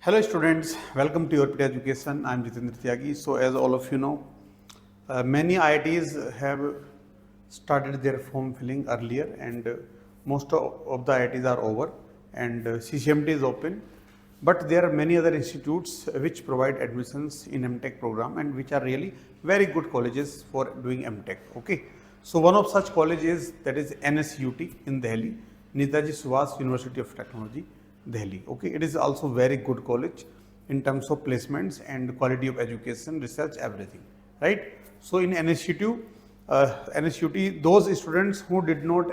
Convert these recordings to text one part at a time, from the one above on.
Hello students, welcome to your Pita Education. I am Jitendra Tyagi. So as all of you know, many IITs have started their form filling earlier and most of the IITs are over and CCMT is open. But there are many other institutes which provide admissions in MTech program and which are really very good colleges for doing MTech. Okay. So one of such colleges that is NSUT in Delhi, Netaji Subhas University of Technology. Delhi. Okay, it is also very good college in terms of placements and quality of education, research, everything, right? So in NSUT, those students who did not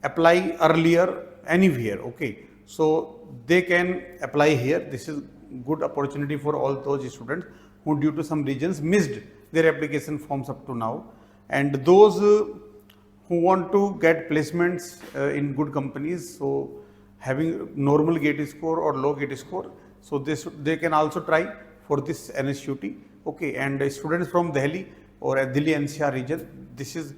apply earlier anywhere, okay, so they can apply here. This is good opportunity for all those students who due to some reasons missed their application forms up to now, and those who want to get placements in good companies, so having normal GATE score or low GATE score, so they can also try for this NSUT. Okay, and students from Delhi or Delhi NCR region, this is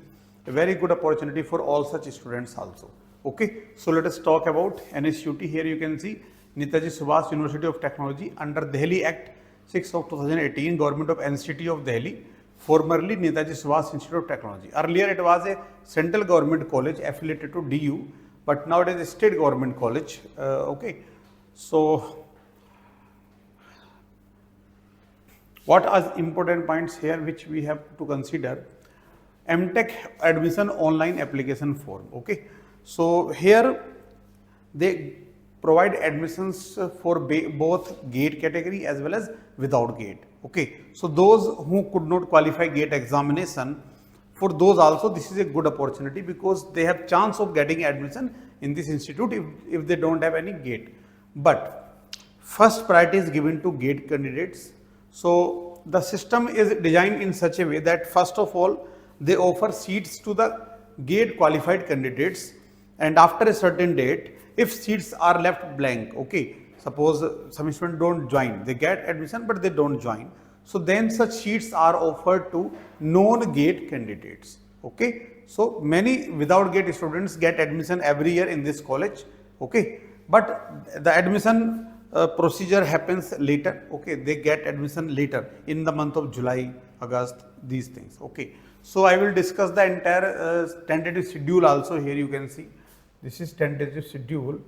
a very good opportunity for all such students also. Okay, so let us talk about NSUT. Here you can see Netaji Subhas University of Technology under Delhi Act 6 of 2018, Government of NCT of Delhi, formerly Netaji Subhas Institute of Technology. Earlier it was a central government college affiliated to DU, but now it is a state government college. Okay, so what are important points here which we have to consider? MTech admission online application form. Okay, so here they provide admissions for both GATE category as well as without GATE. Okay, so those who could not qualify GATE examination, for those also this is a good opportunity because they have chance of getting admission in this institute if they don't have any GATE. But first priority is given to GATE candidates. So the system is designed in such a way that first of all they offer seats to the GATE qualified candidates, and after a certain date, if seats are left blank, okay, suppose some students don't join, they get admission but they don't join, so then such seats are offered to non-GATE candidates. Okay, so many without GATE students get admission every year in this college. Okay, but the admission procedure happens later. Okay, they get admission later in the month of July, August, these things. Okay, so I will discuss the entire tentative schedule also. Here you can see this is tentative schedule.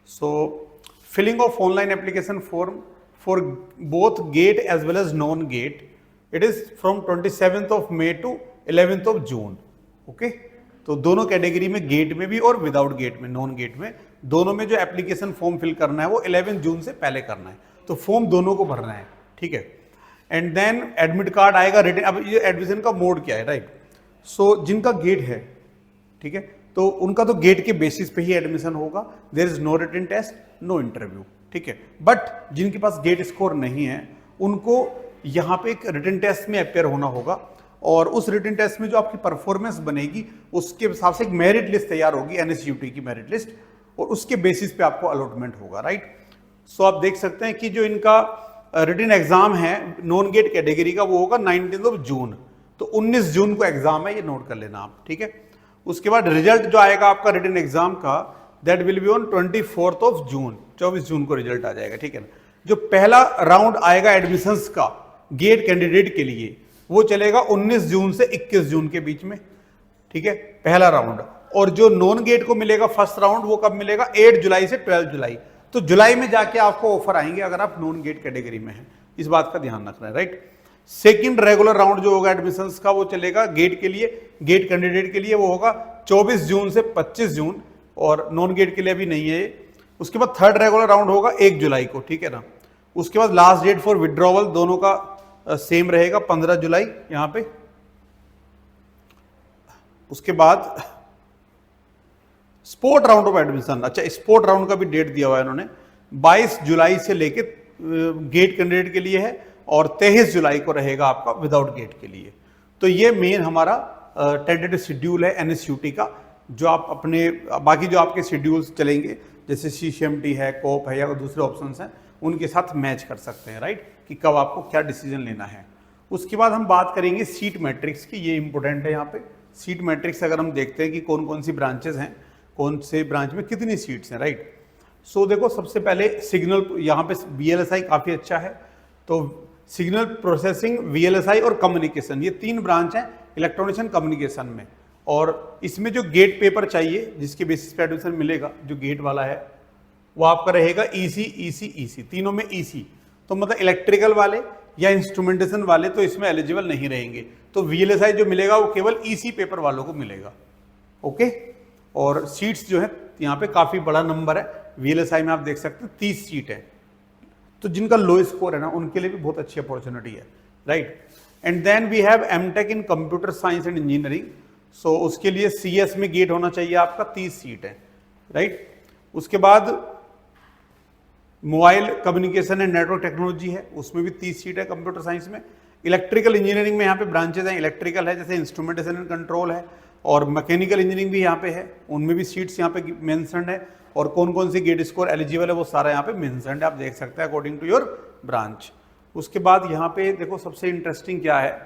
So filling of online application form for both GATE as well as non-GATE, it is from 27th of May to 11th of June. Okay, तो दोनों category में gate में भी और without gate में non gate में दोनों में जो एप्लीकेशन फॉर्म फिल करना है वो 11 जून से पहले करना है, तो फॉर्म दोनों को भरना है. ठीक है, एंड देन एडमिट कार्ड आएगा रिटन. अब ये एडमिशन का मोड क्या है, राइट? सो जिनका गेट है, ठीक है, तो उनका तो गेट के बेसिस पे ही एडमिशन होगा. There is no written test, no interview. ठीक है, बट जिनके पास गेट स्कोर नहीं है उनको यहाँ पे एक रिटन टेस्ट में अपेयर होना होगा, और उस रिटन टेस्ट में जो आपकी परफॉर्मेंस बनेगी उसके हिसाब से एक मेरिट लिस्ट तैयार होगी, एनएसयूटी की मेरिट लिस्ट, और उसके बेसिस पे आपको अलॉटमेंट होगा, राइट? सो आप देख सकते हैं कि जो इनका रिटन एग्जाम है नॉन गेट कैटेगरी का वो होगा 19 जून, तो 19 जून को एग्जाम है, ये नोट कर लेना आप. ठीक है, उसके बाद रिजल्ट जो आएगा आपका रिटन एग्जाम का, दैट विल बी ऑन 24 जून, 24 जून को रिजल्ट आ जाएगा. ठीक है ना, जो पहला राउंड आएगा एडमिशंस का गेट कैंडिडेट के लिए वो चलेगा 19 जून से 21 जून के बीच में. ठीक है, पहला राउंड. और जो नॉन गेट को मिलेगा फर्स्ट राउंड वो कब मिलेगा? 8 जुलाई से 12 जुलाई. तो जुलाई में जाके आपको ऑफर आएंगे अगर आप नॉन गेट कैटेगरी में हैं. इस बात का ध्यान रखना है, राइट? सेकंड रेगुलर राउंड जो होगा एडमिशंस का वो चलेगा गेट के लिए, गेट कैंडिडेट के लिए वो होगा 24 जून से 25 जून, और नॉन गेट के लिए भी नहीं है. उसके बाद थर्ड रेगुलर राउंड होगा 1 जुलाई को. ठीक है ना, उसके बाद लास्ट डेट फॉर विड्रॉवल दोनों का सेम रहेगा 15 जुलाई यहां पे. उसके बाद स्पोर्ट राउंड ऑफ एडमिशन, अच्छा स्पोर्ट राउंड का भी डेट दिया हुआ है इन्होंने, 22 जुलाई से लेके गेट कैंडिडेट के लिए है, और 23 जुलाई को रहेगा आपका विदाउट गेट के लिए. तो ये मेन हमारा टेंटेटिव शेड्यूल है एनएसयूटी का, जो आप अपने बाकी जो आपके शेड्यूल्स चलेंगे जैसे सीसीएमटी है, कोप है, या दूसरे ऑप्शंस हैं उनके साथ मैच कर सकते हैं, राइट? कि कब आपको क्या डिसीजन लेना है. उसके बाद हम बात करेंगे सीट मैट्रिक्स की, ये इंपॉर्टेंट है यहाँ पे. सीट मैट्रिक्स अगर हम देखते हैं कि कौन कौन सी ब्रांचेस हैं, कौन से ब्रांच में कितनी सीट्स हैं, राइट? सो देखो सबसे पहले सिग्नल, यहाँ पे VLSI काफ़ी अच्छा है, तो सिग्नल प्रोसेसिंग, VLSI और कम्युनिकेशन, ये 3 ब्रांच हैं इलेक्ट्रॉनिक्स एंड कम्युनिकेशन में। और इसमें जो गेट पेपर चाहिए जिसके बेसिस पे एडमिशन मिलेगा, जो गेट वाला है वो आपका रहेगा EC, तीनों में EC। तो मतलब इलेक्ट्रिकल वाले या इंस्ट्रूमेंटेशन वाले तो इसमें एलिजिबल नहीं रहेंगे, तो VLSI जो मिलेगा वो केवल EC पेपर वालों को मिलेगा। ओके, और सीट्स जो है यहाँ पे काफ़ी बड़ा नंबर है, VLSI में आप देख सकते हैं 30 सीट है, तो जिनका लो स्कोर है ना उनके लिए भी बहुत अच्छी अपॉर्चुनिटी है, right. And then we have MTech इन computer science and engineering, so उसके लिए CS में गेट होना चाहिए आपका, 30 सीट है, राइट। उसके बाद mobile communication and network technology है, उसमें भी 30 सीट है कंप्यूटर साइंस में। इलेक्ट्रिकल इंजीनियरिंग में यहाँ पे ब्रांचेज हैं, इलेक्ट्रिकल है जैसे इंस्ट्रूमेंटेशन एंड कंट्रोल है, और मैकेनिकल इंजीनियरिंग भी यहाँ पे है, उनमें भी सीट्स यहाँ पे मेंशन्ड है, और कौन कौन सी गेट स्कोर एलिजिबल है वो सारा यहाँ पे मेंशन्ड है, आप देख सकते हैं अकॉर्डिंग टू योर ब्रांच। उसके बाद यहाँ पे देखो सबसे इंटरेस्टिंग क्या है,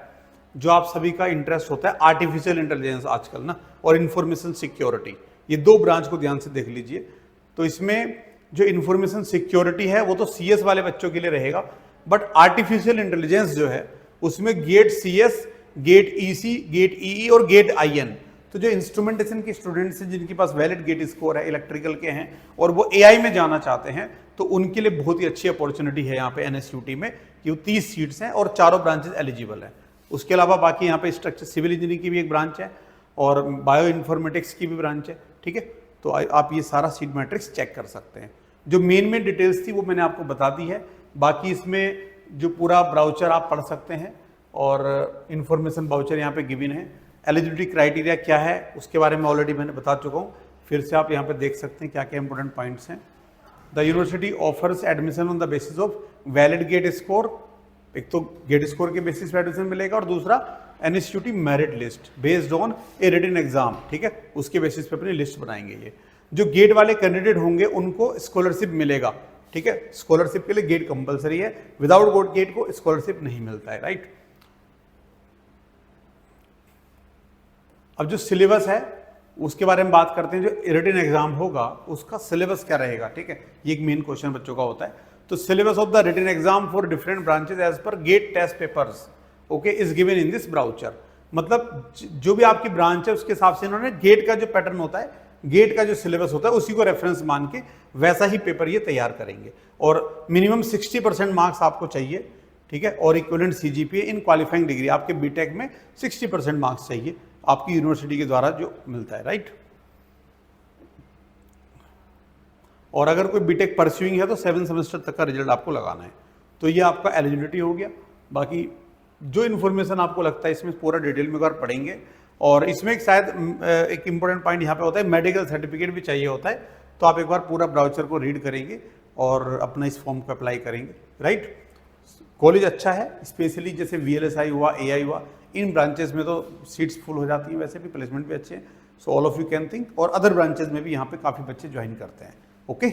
जो आप सभी का इंटरेस्ट होता है, आर्टिफिशियल इंटेलिजेंस आजकल ना, और इंफॉर्मेशन सिक्योरिटी, ये 2 ब्रांच को ध्यान से देख लीजिए। तो इसमें जो इंफॉर्मेशन सिक्योरिटी है वो तो CS वाले बच्चों के लिए रहेगा, बट आर्टिफिशियल इंटेलिजेंस जो है उसमें GATE CS, GATE EC, GATE EE और गेट IN। तो जो इंस्ट्रूमेंटेशन के स्टूडेंट्स हैं जिनके पास वैलिड गेट स्कोर है, इलेक्ट्रिकल के हैं और वो AI में जाना चाहते हैं, तो उनके लिए बहुत ही अच्छी अपॉर्चुनिटी है यहाँ पे NSUT में, कि वो 30 सीट्स हैं और चारों ब्रांचेज एलिजिबल है। उसके अलावा बाकी यहाँ पे स्ट्रक्चर सिविल इंजीनियरिंग की भी एक ब्रांच है और बायो इन्फॉर्मेटिक्स की भी ब्रांच है, ठीक है। तो आप ये सारा सीट मैट्रिक्स चेक कर सकते हैं। जो मेन डिटेल्स थी वो मैंने आपको बता दी है, बाकी इसमें जो पूरा ब्राउचर आप पढ़ सकते हैं और इन्फॉर्मेशन बाउचर यहाँ पे गिवन है। एलिजिबिलिटी क्राइटेरिया क्या है उसके बारे में ऑलरेडी मैंने बता चुका हूँ, फिर से आप यहाँ पे देख सकते हैं क्या क्या इंपॉर्टेंट पॉइंट्स हैं। The university offers admission on the basis of valid GATE score, एक तो गेट स्कोर के बेसिस पे एडमिशन मिलेगा, और दूसरा NSUT merit list based on a written exam, ठीक है, उसके बेसिस पे अपनी लिस्ट बनाएंगे। ये जो गेट वाले कैंडिडेट होंगे उनको स्कॉलरशिप मिलेगा, ठीक है, स्कॉलरशिप के लिए गेट कंपलसरी है, विदाउट गेट को स्कॉलरशिप नहीं मिलता है, राइट। अब जो सिलेबस है उसके बारे में बात करते हैं। जो रिटन एग्जाम होगा उसका सिलेबस क्या रहेगा, ठीक है, ये एक मेन क्वेश्चन बच्चों का होता है। तो syllabus of the written exam for different branches as per GATE test papers, okay, is given in this brochure. मतलब जो भी आपकी ब्रांच है उसके हिसाब से इन्होंने गेट का जो पैटर्न होता है, गेट का जो सिलेबस होता है उसी को रेफरेंस मान के वैसा ही पेपर ये तैयार करेंगे, और मिनिमम 60% मार्क्स आपको चाहिए, ठीक है, और इक्विवेलेंट CGPA इन क्वालिफाइंग डिग्री, आपके बीटेक में 60% मार्क्स चाहिए आपकी यूनिवर्सिटी के द्वारा जो मिलता है, राइट। और अगर कोई बीटेक परस्यूइंग है तो 7 सेमेस्टर तक का रिजल्ट आपको लगाना है। तो ये आपका एलिजिबिलिटी हो गया। बाकी जो इन्फॉर्मेशन आपको लगता है इसमें पूरा डिटेल में एक बार पढ़ेंगे, और इसमें एक शायद एक इंपॉर्टेंट पॉइंट यहाँ पे होता है, मेडिकल सर्टिफिकेट भी चाहिए होता है। तो आप एक बार पूरा ब्राउचर को रीड करेंगे और अपना इस फॉर्म को अप्लाई करेंगे, राइट। कॉलेज अच्छा है, स्पेशली जैसे VLSI हुआ, AI हुआ, इन ब्रांचेस में तो सीट्स फुल हो जाती हैं, वैसे भी प्लेसमेंट भी अच्छे हैं। So all of you can think, और अदर ब्रांचेस में भी यहाँ पे काफ़ी बच्चे ज्वाइन करते हैं, okay.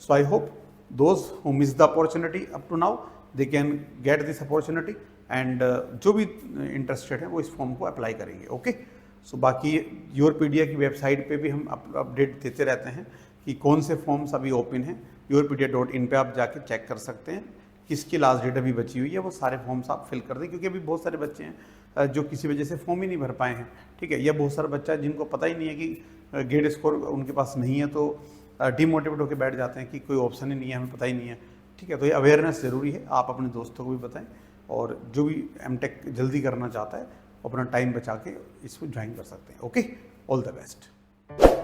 So I hope those who miss the opportunity up to now they can get this opportunity, and जो भी इंटरेस्टेड है वो इस फॉर्म को अप्लाई करेंगे, ओके। सो बाकी योरपीडिया की वेबसाइट पे भी हम अपडेट देते रहते हैं कि कौन से फॉर्म्स अभी ओपन हैं। yourpedia.in पे आप जाके चेक कर सकते हैं किसकी लास्ट डेट अभी बची हुई है, वो सारे फॉर्म्स आप फिल कर दें, क्योंकि अभी बहुत सारे बच्चे हैं जो किसी वजह से फॉर्म ही नहीं भर पाए हैं, ठीक है, या बहुत सारा बच्चा है जिनको पता ही नहीं है कि गेट स्कोर उनके पास नहीं है, तो डिमोटिवेट होकर बैठ जाते हैं कि कोई ऑप्शन ही नहीं है, हमें पता ही नहीं है, ठीक है। तो ये अवेयरनेस ज़रूरी है, आप अपने दोस्तों को भी बताएं, और जो भी MTech जल्दी करना चाहता है अपना टाइम बचा के इसको ज्वाइन कर सकते हैं, ओके। All the best.